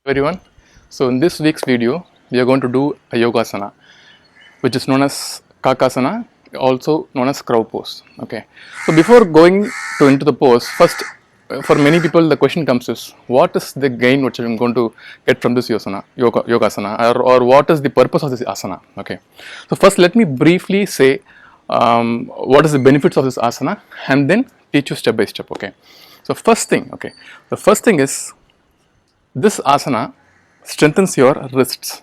Everyone. So in this week's video, we are going to do a yogasana, which is known as Kakasana, also known as crow pose. Okay. So before going into the pose, first, for many people, the question comes is, what is the gain which I am going to get from this yogasana, or what is the purpose of this asana? Okay. So first, let me briefly say what is the benefits of this asana, and then teach you step by step. Okay. So first thing, the first thing is, this asana strengthens your wrists.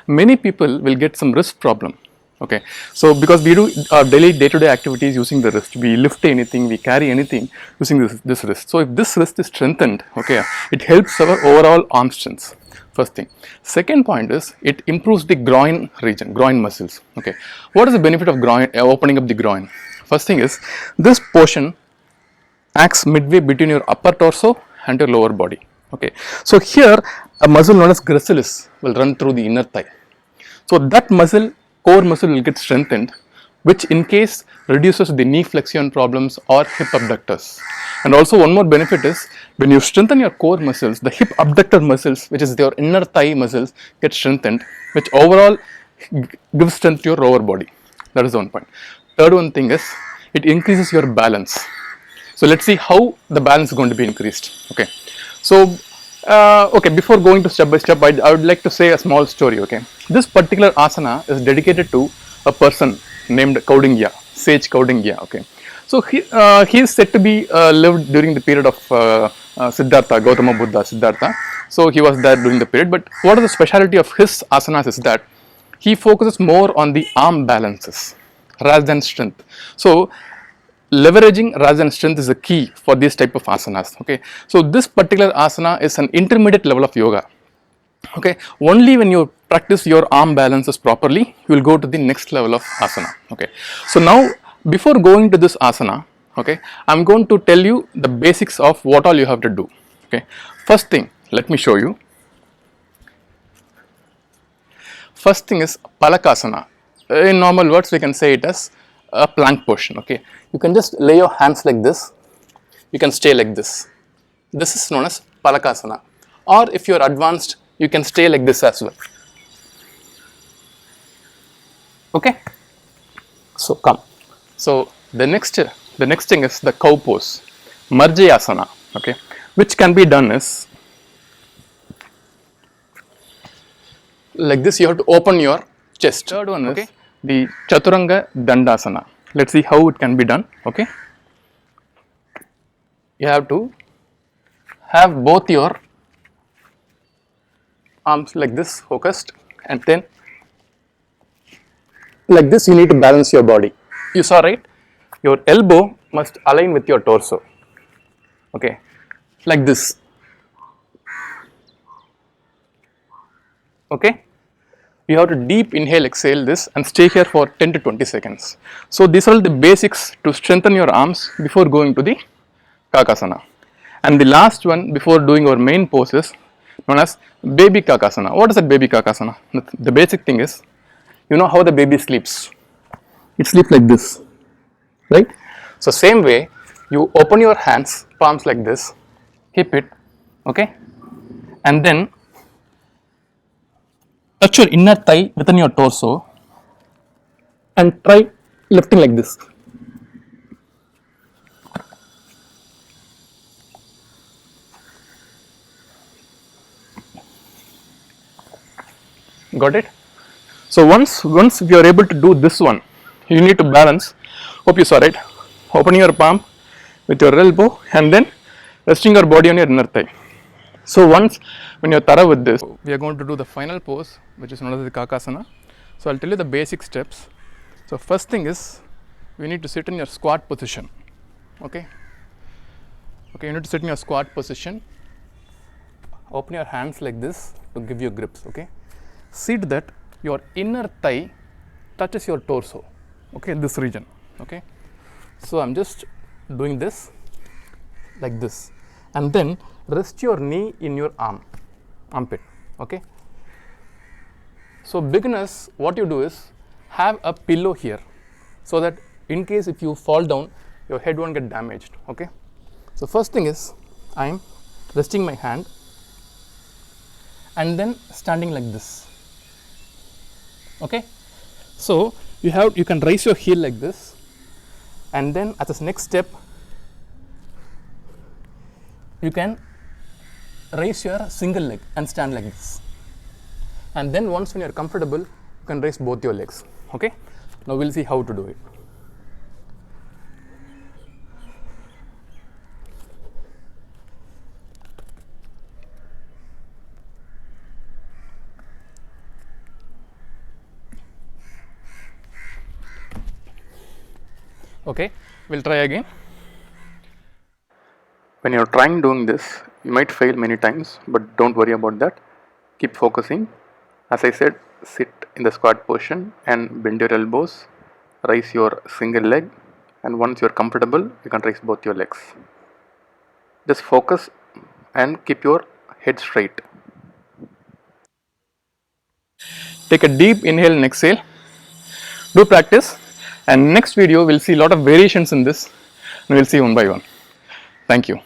Many people will get some wrist problem. Okay, so because we do our daily day-to-day activities using the wrist, we lift anything, we carry anything using this wrist. So if this wrist is strengthened, okay, it helps our overall arm strength. First thing. Second point is, it improves the groin region, groin muscles. Okay, what is the benefit of groin, opening up the groin? First thing is, this portion acts midway between your upper torso and your lower body. Okay, so here a muscle known as gracilis will run through the inner thigh. So that muscle, core muscle, will get strengthened, which in case reduces the knee flexion problems or hip abductors. And also one more benefit is, when you strengthen your core muscles, the hip abductor muscles, which is your inner thigh muscles, get strengthened, which overall gives strength to your lower body. That is one point. Third one thing is, it increases your balance. So let's see how the balance is going to be increased. Okay. So, before going to step by step, I would like to say a small story. Okay, this particular asana is dedicated to a person named Kaudingya, sage Kaudingya. Okay, so he is said to be lived during the period of Siddhartha, Gautama Buddha, Siddhartha. So he was there during the period. But what is the speciality of his asanas is that he focuses more on the arm balances rather than strength. So leveraging rather than strength is the key for this type of asanas. Okay, so this particular asana is an intermediate level of yoga. Okay, only when you practice your arm balances properly, you will go to the next level of asana. Okay, so now before going to this asana, okay, I'm going to tell you the basics of what all you have to do. Okay, first thing, let me show you. First thing is Palakasana. In normal words, we can say it as a plank position. Okay, you can just lay your hands like this, you can stay like this. This is known as Palakasana, or if you are advanced, you can stay like this as well. Okay, so come. So the next thing is the cow pose, Marjayasana. Okay, which can be done is like this. You have to open your chest. Third one is the Chaturanga Dandasana. Let's see how it can be done. Okay, you have to have both your arms like this focused, and then like this you need to balance your body. You saw, right? Your elbow must align with your torso. Okay, like this. Okay, you have to deep inhale, exhale this, and stay here for 10 to 20 seconds. So these are the basics to strengthen your arms before going to the Kakasana. And the last one before doing our main pose is known as baby Kakasana. What is that baby Kakasana? The basic thing is, you know how the baby sleeps. It sleeps like this, right? So same way, you open your hands, palms like this, keep it, okay, and then touch your inner thigh within your torso and try lifting like this. Got it? So once you are able to do this one, you need to balance. Hope you saw, right? Opening your palm with your elbow and then resting your body on your inner thigh. So once when you're thorough with this, we are going to do the final pose, which is known as the Kakasana. So I'll tell you the basic steps. So first thing is, we need to sit in your squat position. Okay, you need to sit in your squat position. Open your hands like this to give you grips. Okay, see that your inner thigh touches your torso. Okay, this region. Okay, so I'm just doing this like this, and then rest your knee in your armpit. Okay, so beginners, what you do is have a pillow here, so that in case if you fall down, your head won't get damaged. Okay, so first thing is, I'm resting my hand and then standing like this. Okay, so you can raise your heel like this, and then at this next step you can raise your single leg and stand like this, and then once when you are comfortable you can raise both your legs. Okay, now we'll see how to do it. Okay, we'll try again. When you're trying doing this, you might fail many times, but don't worry about that. Keep focusing. As I said, sit in the squat position and bend your elbows, raise your single leg, and once you're comfortable, you can raise both your legs. Just focus and keep your head straight. Take a deep inhale and exhale. Do practice, and next video we'll see a lot of variations in this, and we'll see one by one. Thank you.